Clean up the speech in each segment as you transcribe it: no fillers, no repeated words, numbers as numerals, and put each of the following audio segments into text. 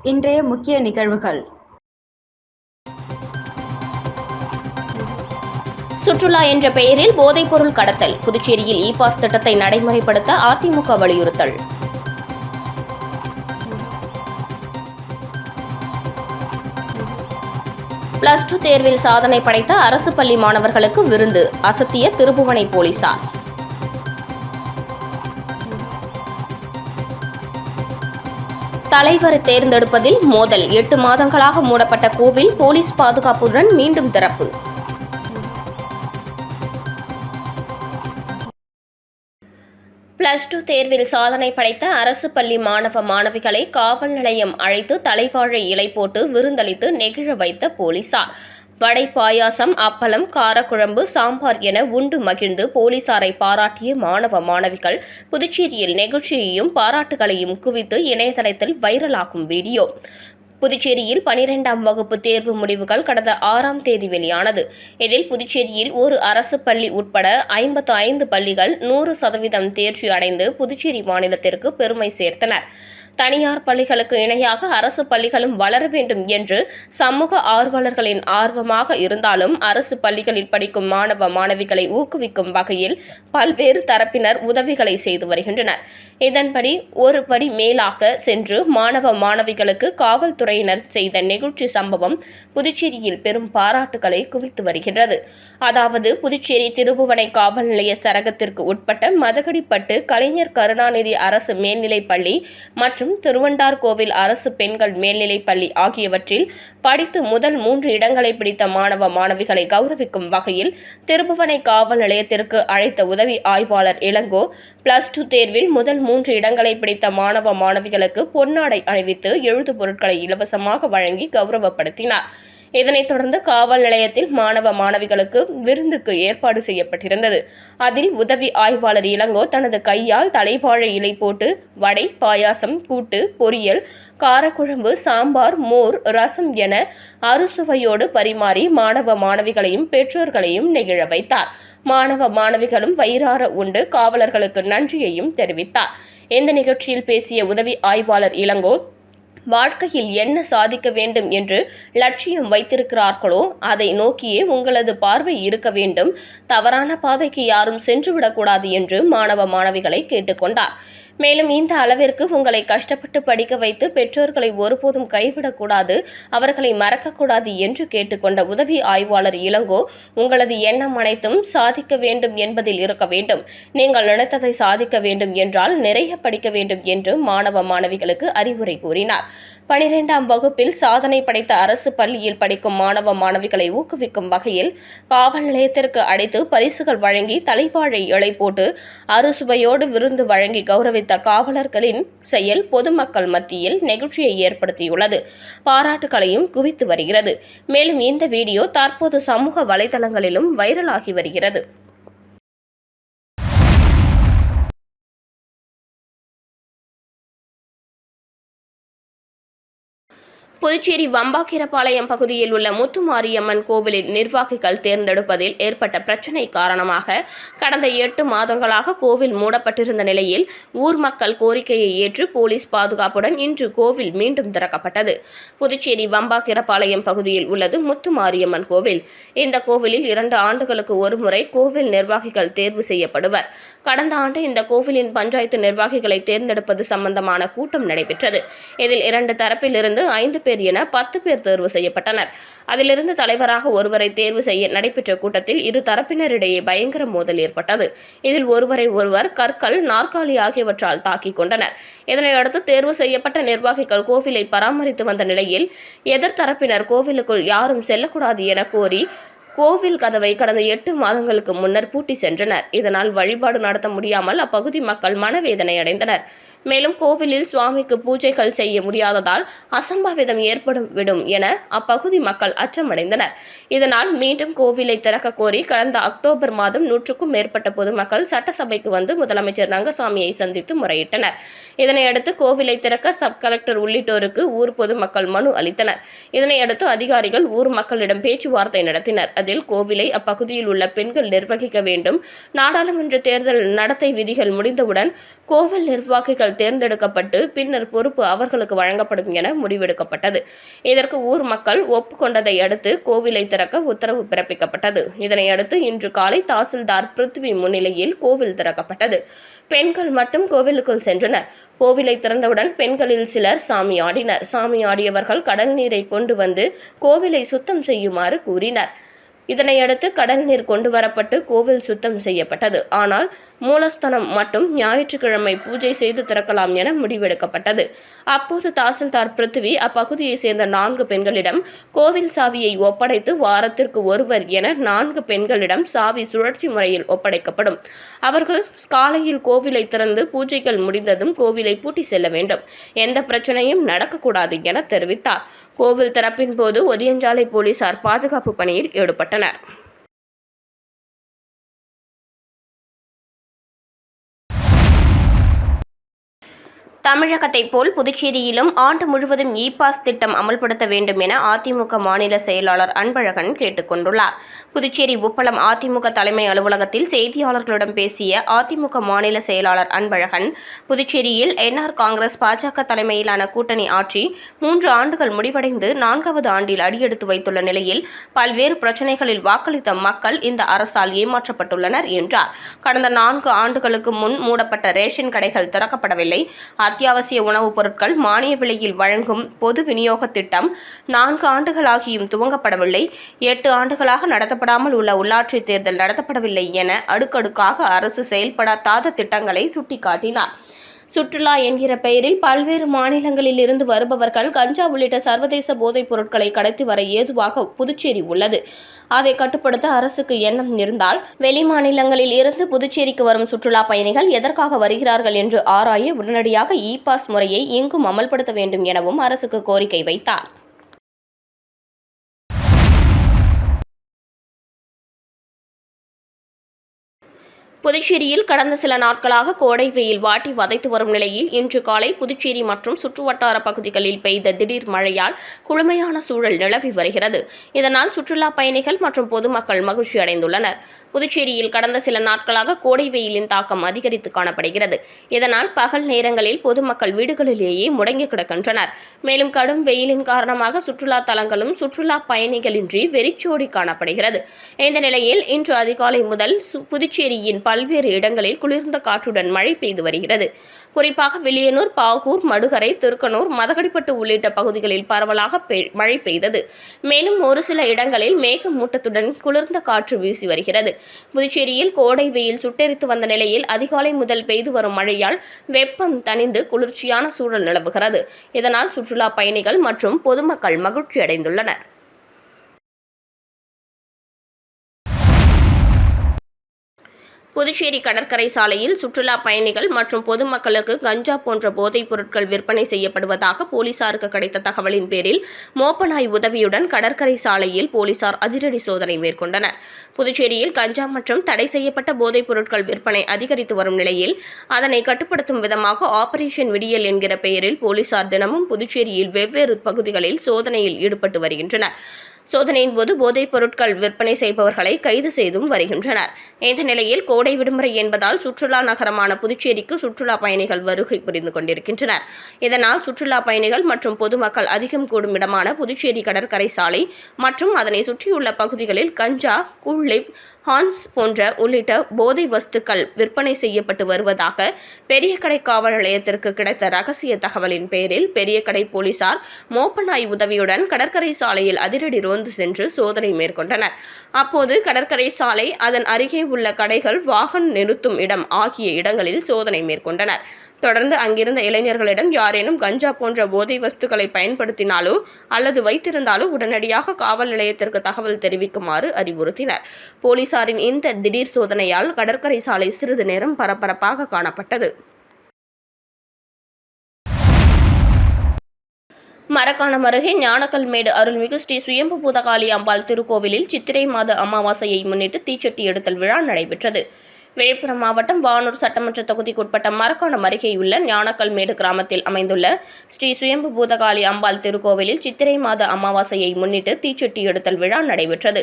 இன்றைய முக்கிய நிகழ்வுகள். சுற்றுலா என்ற பெயரில் போதைப்பொருள் கடத்தல். புதுச்சேரியில் இ-பாஸ் திட்டத்தை நடைமுறைப்படுத்த அதிமுக வலியுறுத்தல். +2 தேர்வில் சாதனை படைத்த அரசு பள்ளி மாணவர்களுக்கு விருந்து அசத்திய திருபுவனை போலீசார். தலைவர் தேர்ந்தெடுப்பதில் மோதல். 8 மாதங்களாக மூடப்பட்ட கோவில் போலீஸ் பாதுகாப்புடன் மீண்டும் திறப்பு. +2 தேர்வில் சாதனை படைத்த அரசு பள்ளி மாணவ மாணவிகளை காவல் நிலையம் அழைத்து தலைவாழை இலை போட்டு விருந்தளித்து நெகிழ வைத்த போலீசார். வடை, பாயாசம், அப்பளம், காரக்குழம்பு, சாம்பார் என உண்டு மகிழ்ந்து போலீசாரை பாராட்டிய மாணவ மாணவிகள் புதுச்சேரியில் நெகிழ்ச்சியையும் பாராட்டுகளையும் குவித்து இணையதளத்தில் வைரலாகும் வீடியோ. புதுச்சேரியில் 12ஆம் வகுப்பு தேர்வு முடிவுகள் கடந்த 6ஆம் தேதி வெளியானது. இதில் புதுச்சேரியில் ஒரு அரசு பள்ளி உட்பட 55 பள்ளிகள் 100% தேர்ச்சி அடைந்து புதுச்சேரி மாநிலத்திற்கு பெருமை சேர்த்தனர். தனியார் பள்ளிகளுக்கு இணையாக அரசு பள்ளிகளும் வளர வேண்டும் என்று சமூக ஆர்வலர்களின் ஆர்வமாக இருந்தாலும் அரசு பள்ளிகளில் படிக்கும் மாணவ மாணவிகளை ஊக்குவிக்கும் வகையில் பல்வேறு தரப்பினர் உதவிகளை செய்து வருகின்றனர். இதன்படி ஒரு படி மேலாக சென்று மாணவ மாணவிகளுக்கு காவல்துறையினர் செய்த நெகிழ்ச்சி சம்பவம் புதுச்சேரியில் பெரும் பாராட்டுகளை குவித்து வருகின்றது. அதாவது புதுச்சேரி திருபுவனை காவல் நிலைய சரகத்திற்கு உட்பட்ட மதகடிப்பட்டு கலைஞர் கருணாநிதி அரசு மேல்நிலைப்பள்ளி மற்றும் திருவண்டார்கோவில் அரசு பெண்கள் மேல்நிலைப்பள்ளி ஆகியவற்றில் படித்து முதல் 3 இடங்களை பிடித்த மாணவ மாணவிகளை கௌரவிக்கும் வகையில் திருபுவனை காவல் நிலையத்திற்கு அழைத்த உதவி ஆய்வாளர் இளங்கோ +2 தேர்வில் முதல் 3 இடங்களை பிடித்த மாணவ மாணவிகளுக்கு பொன்னாடை அணிவித்து எழுது பொருட்களை இலவசமாக வழங்கி கௌரவப்படுத்தினார். இதனைத் தொடர்ந்து காவல் நிலையத்தில் மாணவ மாணவிகளுக்கு விருந்துக்கு ஏற்பாடு செய்யப்பட்டிருந்தது. அதில் உதவி ஆய்வாளர் இளங்கோ தனது கையால் தலைவாழை இலை போட்டு வடை, பாயாசம், கூட்டு, பொரியல், காரக்குழம்பு, சாம்பார், மோர், ரசம் என அறுசுவையோடு பரிமாறி மாணவ மாணவிகளையும் பெற்றோர்களையும் நெகிழ வைத்தார். மாணவ மாணவிகளும் வயிறார உண்டு காவலர்களுக்கு நன்றியையும் தெரிவித்தார். இந்த நிகழ்ச்சியில் பேசிய உதவி ஆய்வாளர் இளங்கோ, வாழ்க்கையில் என்ன சாதிக்க வேண்டும் என்று லட்சியம் வைத்திருக்கிறார்களோ அதை நோக்கியே உங்களது பார்வை இருக்க வேண்டும். தவறான பாதைக்கு யாரும் சென்றுவிடக்கூடாது என்று மாணவ மாணவிகளை கேட்டுக்கொண்டார். மேலும் இந்த அளவிற்கு உங்களை கஷ்டப்பட்டு படிக்க வைத்து பெற்றோர்களை ஒருபோதும் கைவிடக்கூடாது, அவர்களை மறக்கக்கூடாது என்று கேட்டுக்கொண்ட உதவி ஆய்வாளர் இளங்கோ, உங்களது எண்ணம் அனைத்தும் சாதிக்க வேண்டும் என்பதில் இருக்க வேண்டும். நீங்கள் நினைத்ததை சாதிக்க வேண்டும் என்றால் நிறைய படிக்க வேண்டும் என்று மாணவ மாணவிகளுக்கு அறிவுரை கூறினார். 12ஆம் வகுப்பில் சாதனை படைத்த அரசு பள்ளியில் படிக்கும் மாணவ மாணவிகளை ஊக்குவிக்கும் வகையில் காவல் நிலையத்திற்கு அழைத்து பரிசுகள் வழங்கி தலைவாழை இலை போட்டு அறுசுவையோடு விருந்து வழங்கி கௌரவித்த காவலர்களின் செயல் பொதுமக்கள் மத்தியில் நெகிழ்ச்சியை ஏற்படுத்தியுள்ளது. பாராட்டுகளையும் குவித்து வருகிறது. மேலும் இந்த வீடியோ தற்போது சமூக வலைதளங்களிலும் வைரலாகி வருகிறது. புதுச்சேரி வம்பாக்கீரபாளையம் பகுதியில் உள்ள முத்துமாரியம்மன் கோவிலின் நிர்வாகிகள் தேர்ந்தெடுப்பதில் ஏற்பட்ட பிரச்சினை காரணமாக கடந்த 8 மாதங்களாக கோவில் மூடப்பட்டிருந்த நிலையில் ஊர் மக்கள் கோரிக்கையை ஏற்று போலீஸ் பாதுகாப்புடன் இன்று கோவில் மீண்டும் திறக்கப்பட்டது. புதுச்சேரி வம்பாக்கீரபாளையம் பகுதியில் உள்ளது முத்துமாரியம்மன் கோவில். இந்த கோவிலில் 2 ஆண்டுகளுக்கு ஒருமுறை கோவில் நிர்வாகிகள் தேர்வு செய்யப்படுவர். கடந்த ஆண்டு இந்த கோவிலின் பஞ்சாயத்து நிர்வாகிகளை தேர்ந்தெடுப்பது சம்பந்தமான கூட்டம் நடைபெற்றது. இதில் 2 தரப்பிலிருந்து 5 பேர் என 10 பேர் தேர்வு செய்யப்பட்டனர். அதிலிருந்து தலைவராக ஒருவரை தேர்வு செய்ய நடைபெற்ற கூட்டத்தில் இரு தரப்பினரிடையே பயங்கர மோதல் ஏற்பட்டது. இதில் ஒருவரை ஒருவர் கற்கள், நாற்காலி ஆகியவற்றால் தாக்கிக் கொண்டனர். இதனையடுத்து தேர்வு செய்யப்பட்ட நிர்வாகிகள் கோவிலை பராமரித்து வந்த நிலையில் எதிர்த்தரப்பினர் கோவிலுக்குள் யாரும் செல்லக்கூடாது என கோரி கோவில் கதவை கடந்த 8 மாதங்களுக்கு முன்னர் பூட்டி சென்றனர். இதனால் வழிபாடு நடத்த முடியாமல் அப்பகுதி மக்கள் மனவேதனை அடைந்தனர். மேலும் கோவிலில் சுவாமிக்கு பூஜைகள் செய்ய முடியாததால் அசம்பாவிதம் ஏற்படும் என அப்பகுதி மக்கள் அச்சமடைந்தனர். இதனால் மீண்டும் கோவிலை திறக்க கோரி கடந்த அக்டோபர் மாதம் 100க்கும் மேற்பட்ட பொதுமக்கள் சட்டசபைக்கு வந்து முதலமைச்சர் ரங்கசாமியை சந்தித்து முறையிட்டனர். இதனையடுத்து கோவிலை திறக்க சப் கலெக்டர் உள்ளிட்டோருக்கு ஊர் பொதுமக்கள் மனு அளித்தனர். இதனையடுத்து அதிகாரிகள் ஊர் மக்களிடம் பேச்சுவார்த்தை நடத்தினர். அதில் கோவிலை அப்பகுதியில் உள்ள பெண்கள் நிர்வகிக்க வேண்டும், நாடாளுமன்ற தேர்தல் நடத்தை விதிகள் முடிந்தவுடன் கோவில் நிர்வாகிகள் பொதுமக்கள் தேர்ந்தெடுக்கப்பட்டு பின்னர் பொறுப்பு அவர்களுக்கு வழங்கப்படும் என முடிவெடுக்கப்பட்டது. இதற்கு ஊர் மக்கள் ஒப்புக்கொண்டதை அடுத்து கோவிலை திறக்க உத்தரவு பிறப்பிக்கப்பட்டது. இதனையடுத்து இன்று காலை தாசில்தார் பிருத்வி முன்னிலையில் கோவில் திறக்கப்பட்டது. பெண்கள் மட்டும் கோவிலுக்குள் சென்றனர். கோவிலை திறந்தவுடன் பெண்களில் சிலர் சாமி ஆடினர். சாமி ஆடியவர்கள் கடல் நீரை கொண்டு வந்து கோவிலை சுத்தம் செய்யுமாறு கூறினர். இதனையடுத்து கடல் நீர் கொண்டு வரப்பட்டு கோவில் சுத்தம் செய்யப்பட்டது. ஆனால் மூலஸ்தானம் மட்டும் ஞாயிற்றுக்கிழமை பூஜை செய்து திறக்கலாம் என முடிவெடுக்கப்பட்டது. அப்போது தாசில்தார் பிருத்வி அப்பகுதியை சேர்ந்த 4 பெண்களிடம் கோவில் சாவியை ஒப்படைத்து வாரத்திற்கு ஒருவர் என 4 பெண்களிடம் சாவி சுழற்சி முறையில் ஒப்படைக்கப்படும். அவர்கள் காலையில் கோவிலை திறந்து பூஜைகள் முடிந்ததும் கோவிலை பூட்டி செல்ல வேண்டும். எந்த பிரச்சனையும் நடக்கக்கூடாது என தெரிவித்தார். கோவில் திறப்பின் போது ஒதியஞ்சாலை போலீசார் பாதுகாப்பு பணியில் ஈடுபட்டனர். தமிழகத்தை போல் புதுச்சேரியிலும் ஆண்டு முழுவதும் இ-பாஸ் திட்டம் அமல்படுத்த வேண்டும் என அதிமுக மாநில செயலாளர் அன்பழகன் கேட்டுக் கொண்டுள்ளார். புதுச்சேரி உப்பளம் அதிமுக தலைமை அலுவலகத்தில் செய்தியாளர்களிடம் பேசிய அதிமுக மாநில செயலாளர் அன்பழகன், புதுச்சேரியில் என்ஆர் காங்கிரஸ் பாஜக தலைமையிலான கூட்டணி ஆட்சி 3 ஆண்டுகள் முடிவடைந்து 4வது ஆண்டில் அடியெடுத்து வைத்துள்ள நிலையில் பல்வேறு பிரச்சினைகளில் வாக்களித்த மக்கள் இந்த அரசால் ஏமாற்றப்பட்டுள்ளனர் என்றார். கடந்த 4 ஆண்டுகளுக்கு முன் மூடப்பட்ட ரேஷன் கடைகள் திறக்கப்படவில்லை. அத்தியாவசிய உணவுப் பொருட்கள் மானிய விலையில் வழங்கும் பொது விநியோக திட்டம் 4 ஆண்டுகளாகியும் துவங்கப்படவில்லை. 8 ஆண்டுகளாக நடத்தப்படாமல் உள்ள உள்ளாட்சி தேர்தல் நடத்தப்படவில்லை என அடுக்கடுக்காக அரசு செயல்படுத்தாத திட்டங்களை சுட்டிக்காட்டினார். சுற்றுலா என்கிற பெயரில் பல்வேறு மாநிலங்களில் இருந்து வருபவர்கள் கஞ்சா உள்ளிட்ட சர்வதேச போதைப் பொருட்களை கடத்தி வர ஏதுவாக புதுச்சேரி உள்ளது. அதை கட்டுப்படுத்த அரசுக்கு எண்ணம் இருந்தால் வெளி மாநிலங்களில் இருந்து புதுச்சேரிக்கு வரும் சுற்றுலா பயணிகள் எதற்காக வருகிறார்கள் என்று ஆராய உடனடியாக இ-பாஸ் முறையை இங்கும் அமல்படுத்த வேண்டும் எனவும் அரசுக்கு கோரிக்கை வைத்தார். புதுச்சேரியில் கடந்த சில நாட்களாக கோடை வெயில் வாட்டி வதைத்து வரும் நிலையில் இன்று காலை புதுச்சேரி மற்றும் சுற்றுவட்டார பகுதிகளில் பெய்த திடீர் மழையால் குளுமையான சூழல் நிலவி வருகிறது. இதனால் சுற்றுலா பயணிகள் மற்றும் பொதுமக்கள் மகிழ்ச்சி அடைந்துள்ளனர். புதுச்சேரியில் கடந்த சில நாட்களாக கோடை வெயிலின் தாக்கம் அதிகரித்து காணப்படுகிறது. இதனால் பகல் நேரங்களில் பொதுமக்கள் வீடுகளிலேயே முடங்கி கிடக்கின்றனர். மேலும் கடும் வெயிலின் காரணமாக சுற்றுலா தலங்களும் சுற்றுலா பயணிகளின்றி வெறிச்சோடி காணப்படுகிறது. இந்த நிலையில் இன்று அதிகாலை முதல் புதுச்சேரியின் பல்வேறு இடங்களில் குளிர்ந்த காற்றுடன் மழை பெய்து வருகிறது. குறிப்பாக வில்லியனூர், பாகூர், மடுகரை, திருக்கனூர், மதகடிப்பட்டு உள்ளிட்ட பகுதிகளில் பரவலாக மழை பெய்தது. மேலும் ஒரு சில இடங்களில் மேகமூட்டத்துடன் குளிர்ந்த காற்று வீசி வருகிறது. புதுச்சேரியில் கோடை வெயில் சுட்டெரித்து வந்த நிலையில் அதிகாலை முதல் பெய்து வரும் மழையால் வெப்பம் தணிந்து குளிர்ச்சியான சூழல் நிலவுகிறது. இதனால் சுற்றுலா பயணிகள் மற்றும் பொதுமக்கள் மகிழ்ச்சி அடைந்துள்ளனர். புதுச்சேரி கடற்கரை சாலையில் சுற்றுலா பயணிகள் மற்றும் பொதுமக்களுக்கு கஞ்சா போன்ற போதைப் பொருட்கள் விற்பனை செய்யப்படுவதாக போலீசாருக்கு கிடைத்த தகவலின் பேரில் மோப்பநாய் உதவியுடன் கடற்கரை சாலையில் போலீசார் அதிரடி சோதனை மேற்கொண்டனர். புதுச்சேரியில் கஞ்சா மற்றும் தடை செய்யப்பட்ட போதைப் பொருட்கள் விற்பனை அதிகரித்து வரும் நிலையில் அதனை கட்டுப்படுத்தும் விதமாக ஆபரேஷன் விடியல் என்கிற பெயரில் போலீசார் தினமும் புதுச்சேரியில் வெவ்வேறு பகுதிகளில் சோதனையில் ஈடுபட்டு வருகின்றனர். சோதனையின் போது போதைப் பொருட்கள் விற்பனை செய்பவர்களை கைது செய்தும் வருகின்றனர். இந்த நிலையில் கோடை விடுமுறை என்பதால் சுற்றுலா நகரமான புதுச்சேரிக்கு சுற்றுலா பயணிகள் வருகை புரிந்து கொண்டிருக்கின்றனர். இதனால் சுற்றுலா பயணிகள் மற்றும் பொதுமக்கள் அதிகம் கூடும் இடமான புதுச்சேரி கடற்கரை சாலை மற்றும் அதனை சுற்றியுள்ள பகுதிகளில் கஞ்சா, குள்ளிப், ஹான்ஸ் போன்ற உள்ளிட்ட போதை வஸ்துக்கள் விற்பனை செய்யப்பட்டு வருவதாக பெரியகடை காவல் நிலையத்திற்கு கிடைத்த ரகசிய தகவலின் பேரில் பெரியகடை போலீசார் மோப்பநாய் உதவியுடன் கடற்கரை சாலையில் அதிரடி ரோந்து சென்று சோதனை மேற்கொண்டனர். அப்போது கடற்கரை சாலை, அதன் அருகே உள்ள கடைகள், வாகனம் நிறுத்தும் இடம் ஆகிய இடங்களில் சோதனை மேற்கொண்டனர். தொடர்ந்து அங்கிருந்த இளைஞர்களிடம் யாரேனும் கஞ்சா போன்ற போதை வஸ்துக்களை பயன்படுத்தினாலோ அல்லது வைத்திருந்தாலோ உடனடியாக காவல் நிலையத்திற்கு தகவல் தெரிவிக்குமாறு அறிவுறுத்தினர். போலீசாரின் இந்த திடீர் சோதனையால் கடற்கரை சாலை சிறிது நேரம் பரபரப்பாக காணப்பட்டது. மரக்காணம் அருகே ஞானக்கல்மேடு அருள்மிகு ஸ்ரீ சுயம்பு பூதகாளி அம்பாள் திருக்கோவிலில் சித்திரை மாத அமாவாசையை முன்னிட்டு தீச்சட்டி எடுத்தல் விழா நடைபெற்றது. விழுப்புரம் மாவட்டம் வானூர் சட்டமன்ற தொகுதிக்குட்பட்ட மரக்காணம் அருகேயுள்ள ஞானக்கல்மேடு கிராமத்தில் அமைந்துள்ள ஸ்ரீ சுயம்பு பூதகாளி அம்பாள் திருக்கோவிலில் சித்திரை மாத அமாவாசையை முன்னிட்டு தீச்சட்டி எடுத்தல் விழா நடைபெற்றது.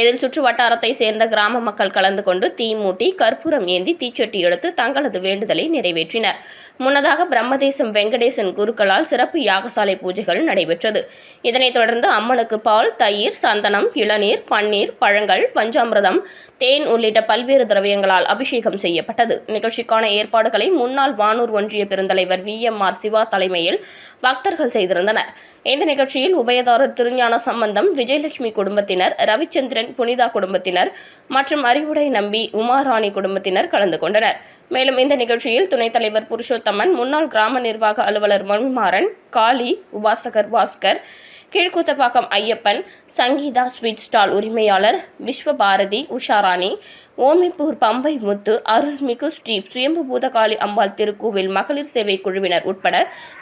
இதில் சுற்று வட்டாரத்தை சேர்ந்த கிராம மக்கள் கலந்து கொண்டு தீ மூட்டி கற்பூரம் ஏந்தி தீச்சட்டி எடுத்து தங்களது வேண்டுதலை நிறைவேற்றினர். முன்னதாக பிரம்மதேசம் வெங்கடேசன் குருக்களால் சிறப்பு யாகசாலை பூஜைகள் நடைபெற்றது. இதனைத் தொடர்ந்து அம்மனுக்கு பால், தயிர், சந்தனம், இளநீர், பன்னீர், பழங்கள், பஞ்சாமிர்தம், தேன் உள்ளிட்ட பல்வேறு திரவியங்களால் அபிஷேகம் செய்யப்பட்டது. நிகழ்ச்சிக்கான ஏற்பாடுகளை முன்னாள் வானூர் ஒன்றிய பெருந்தலைவர் VMR சிவா தலைமையில் பக்தர்கள் செய்திருந்தனர். இந்த நிகழ்ச்சியில் உபயதாரர் திருஞான சம்பந்தம், விஜயலட்சுமி குடும்பத்தினர், ரவிச்சந்திரன், புனிதா குடும்பத்தினர் மற்றும் அறிவுடை நம்பி, உமாராணி குடும்பத்தினர் கலந்து கொண்டனர். மேலும் இந்த நிகழ்ச்சியில் துணைத் தலைவர் புருஷோத்தமன், முன்னாள் கிராம நிர்வாக அலுவலர் மணிமாறன், காளி, உபாசகர் பாஸ்கர், கீழ்குத்தப்பாக்கம் ஐயப்பன், சங்கீதா ஸ்வீட் ஸ்டால் உரிமையாளர் விஸ்வபாரதி, உஷாராணி, ஓமிப்பூர் பம்பை முத்து, அருள்மிகு ஸ்ரீ சுயம்பு பூதகாளி அம்பாள் திருக்கோவில் மகளிர் சேவை குழுவினர் உட்பட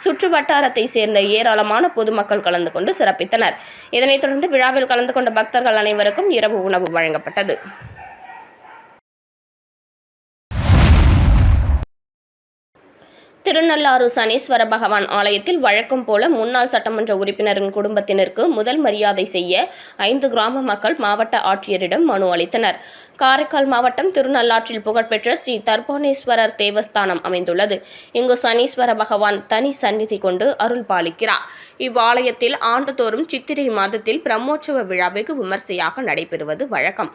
சுற்று வட்டாரத்தை சேர்ந்த ஏராளமான பொதுமக்கள் கலந்து கொண்டு சிறப்பித்தனர். இதனைத் தொடர்ந்து விழாவில் கலந்து கொண்ட பக்தர்கள் அனைவருக்கும் இரவு உணவு வழங்கப்பட்டது. திருநள்ளாறு சனீஸ்வர பகவான் ஆலயத்தில் வழக்கம் போல முன்னாள் சட்டமன்ற உறுப்பினரின் குடும்பத்தினருக்கு முதல் மரியாதை செய்ய 5 கிராம மக்கள் மாவட்ட ஆட்சியரிடம் மனு அளித்தனர். காரைக்கால் மாவட்டம் திருநள்ளாற்றில் புகழ்பெற்ற ஸ்ரீ தர்பணேஸ்வரர் தேவஸ்தானம் அமைந்துள்ளது. இங்கு சனீஸ்வர பகவான் தனி சந்நிதி கொண்டு அருள் பாலிக்கிறார். இவ்வாலயத்தில் ஆண்டுதோறும் சித்திரை மாதத்தில் பிரம்மோற்சவ விழா வெகு விமர்சையாக நடைபெறுவது வழக்கம்.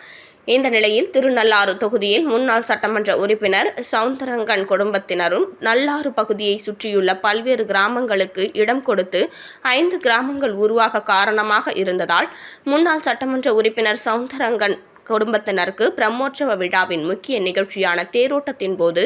இந்த நிலையில் திருநள்ளாறு தொகுதியில் முன்னாள் சட்டமன்ற உறுப்பினர் சவுந்தரங்கன் குடும்பத்தினரும் நல்லாறு பகுதியை சுற்றியுள்ள பல்வேறு கிராமங்களுக்கு இடம் கொடுத்து 5 கிராமங்கள் உருவாக காரணமாக இருந்ததால் முன்னாள் சட்டமன்ற உறுப்பினர் சவுந்தரங்கன் குடும்பத்தினருக்கு பிரம்மோற்சவ விழாவின் முக்கிய நிகழ்ச்சியான தேரோட்டத்தின் போது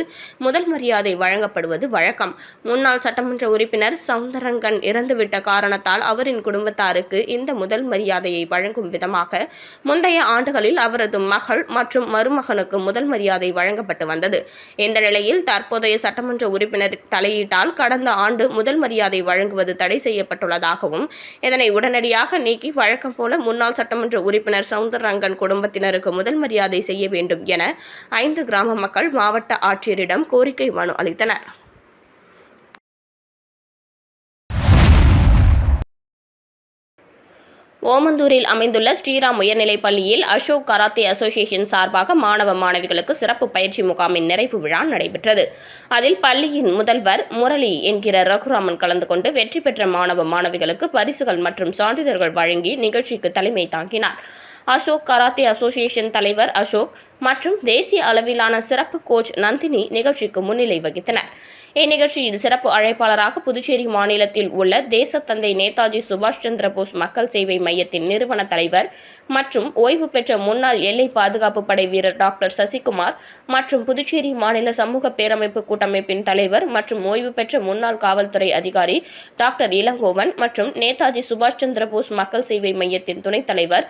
முதல் மரியாதை வழங்கப்படுவது வழக்கம். முன்னாள் சட்டமன்ற உறுப்பினர் சவுந்தரங்கன் இறந்துவிட்ட காரணத்தால் அவரின் குடும்பத்தாருக்கு இந்த முதல் மரியாதையை வழங்கும் விதமாக முந்தைய ஆண்டுகளில் அவரது மகள் மற்றும் மருமகனுக்கு முதல் மரியாதை வழங்கப்பட்டு வந்தது. இந்த நிலையில் தற்போதைய சட்டமன்ற உறுப்பினர் தலையீட்டால் கடந்த ஆண்டு முதல் மரியாதை வழங்குவது தடை செய்யப்பட்டுள்ளதாகவும் இதனை உடனடியாக நீக்கி வழக்கம் போல முன்னாள் சட்டமன்ற உறுப்பினர் சவுந்தரங்கன் குடும்பத்தினர் முதல் மரியாதை செய்ய வேண்டும் என 5 கிராம மக்கள் மாவட்ட ஆட்சியரிடம் கோரிக்கை மனு அளித்தனர். ஓமந்தூரில் அமைந்துள்ள ஸ்ரீராம் உயர்நிலைப் பள்ளியில் அசோக் கராத்தே அசோசியேஷன் சார்பாக மாணவ மாணவிகளுக்கு சிறப்பு பயிற்சி முகாமின் நிறைவு விழா நடைபெற்றது. அதில் பள்ளியின் முதல்வர் முரளி என்கிற ரகுராமன் கலந்து கொண்டு வெற்றி பெற்ற மாணவ மாணவிகளுக்கு பரிசுகள் மற்றும் சான்றிதழ்கள் வழங்கி நிகழ்ச்சிக்கு தலைமை தாங்கினார். அசோக் கராத்தே அசோசியேஷன் தலைவர் அசோக் மற்றும் தேசிய அளவிலான சிறப்பு கோச் நந்தினி நிகழ்ச்சிக்கு முன்னிலை வகித்தனர். இந்நிகழ்ச்சியில் சிறப்பு அழைப்பாளராக புதுச்சேரி மாநிலத்தில் உள்ள தேசத்தந்தை நேதாஜி சுபாஷ் சந்திர போஸ் மக்கள் சேவை மையத்தின் நிறுவன தலைவர் மற்றும் ஓய்வு பெற்ற முன்னாள் எல்லை பாதுகாப்பு படை வீரர் டாக்டர் சசிகுமார் மற்றும் புதுச்சேரி மாநில சமூக பேரமைப்பு கூட்டமைப்பின் தலைவர் மற்றும் ஓய்வு பெற்ற முன்னாள் காவல்துறை அதிகாரி டாக்டர் இளங்கோவன் மற்றும் நேதாஜி சுபாஷ் சந்திர போஸ் மக்கள் சேவை மையத்தின் துணைத் தலைவர்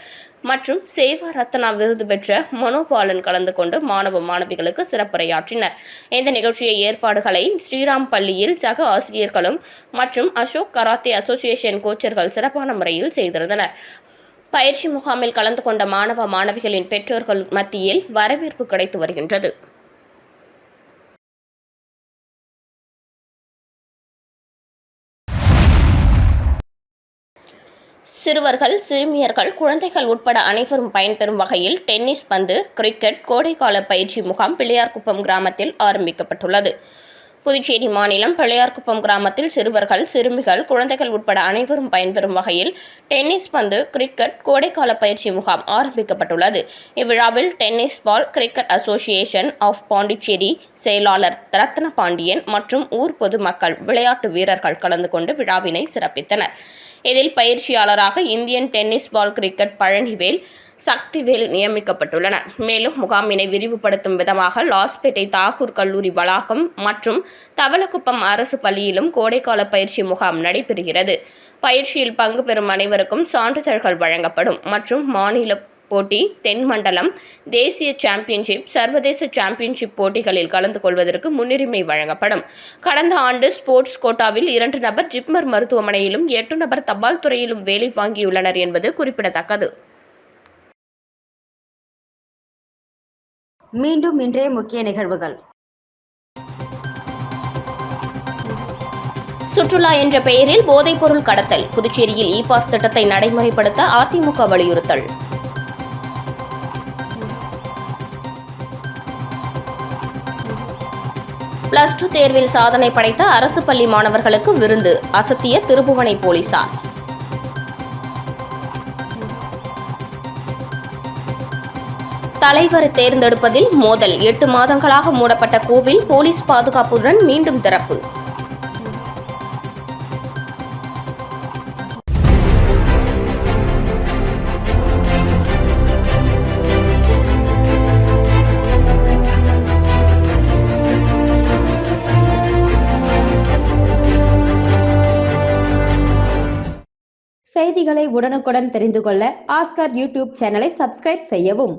மற்றும் சேவா ரத்னா விருது பெற்ற மனோபாலன் கலந்து கொண்டு மாணவ மாணவிகளுக்கு சிறப்புரையாற்றினர். இந்த நிகழ்ச்சியை ஏற்பாடுகளை ஸ்ரீராம் பள்ளியில் சக ஆசிரியர்களும் மற்றும் அசோக் கராத்தே அசோசியேஷன் கோச்சர்கள் சிறப்பான முறையில் செய்திருந்தனர். பயிற்சி முகாமில் கலந்து கொண்ட மாணவ மாணவிகளின் பெற்றோர்கள் மத்தியில் வரவேற்பு கிடைத்து வருகின்றது. சிறுவர்கள், சிறுமியர்கள், குழந்தைகள் உட்பட அனைவரும் பயன்பெறும் வகையில் டென்னிஸ் பந்து, கிரிக்கெட் கோடைக்கால பயிற்சி முகாம் பிள்ளையார்குப்பம் கிராமத்தில் ஆரம்பிக்கப்பட்டுள்ளது. புதுச்சேரி மாநிலம் பிள்ளையார்குப்பம் கிராமத்தில் சிறுவர்கள், சிறுமிகள், குழந்தைகள் உட்பட அனைவரும் பயன்பெறும் வகையில் டென்னிஸ் பந்து, கிரிக்கெட் கோடைக்கால பயிற்சி முகாம் ஆரம்பிக்கப்பட்டுள்ளது. இவ்விழாவில் tennis ball cricket association of Pondicherry செயலாளர் ரத்ன பாண்டியன் மற்றும் ஊர் பொதுமக்கள், விளையாட்டு வீரர்கள் கலந்து கொண்டு விழாவினை சிறப்பித்தனர். இதில் பயிற்சியாளராக Indian tennis ball cricket Palanivel, Sakthivel நியமிக்கப்பட்டுள்ளனர். மேலும் முகாமினை விரிவுபடுத்தும் விதமாக லாஸ்பேட்டை தாகூர் கல்லூரி வளாகம் மற்றும் தவளக்குப்பம் அரசு பள்ளியிலும் கோடைக்கால பயிற்சி முகாம் நடைபெறுகிறது. பயிற்சியில் பங்கு பெறும் அனைவருக்கும் சான்றிதழ்கள் வழங்கப்படும் மற்றும் மாநில போட்டி, தென்மண்டலம், தேசிய சாம்பியன்ஷிப், சர்வதேச சாம்பியன்ஷிப் போட்டிகளில் கலந்து கொள்வதற்கு முன்னுரிமை வழங்கப்படும். கடந்த ஆண்டு ஸ்போர்ட்ஸ் கோட்டாவில் 2 நபர் ஜிப்மர் மருத்துவமனையிலும் 8 நபர் தபால் துறையிலும் வேலை வாங்கியுள்ளனர் என்பது குறிப்பிடத்தக்கது. மீண்டும் இன்றைய முக்கிய நிகழ்வுகள். சுற்றுலா என்ற பெயரில் போதைப்பொருள் கடத்தல். புதுச்சேரியில் இ-பாஸ் திட்டத்தை நடைமுறைப்படுத்த அதிமுக வலியுறுத்தல். +2 தேர்வில் சாதனை படைத்த அரசு பள்ளி மாணவர்களுக்கு விருந்து. அசத்திய திருபுவனை போலீசார். தலைவர் தேர்ந்தெடுப்பதில் மோதல். 8 மாதங்களாக மூடப்பட்ட கோவில் போலீஸ் பாதுகாப்புடன் மீண்டும் திறப்பு. செய்திகளை உடனுக்குடன் தெரிந்து கொள்ள ஆஸ்கார் யூடியூப் சேனலை சப்ஸ்கிரைப் செய்யவும்.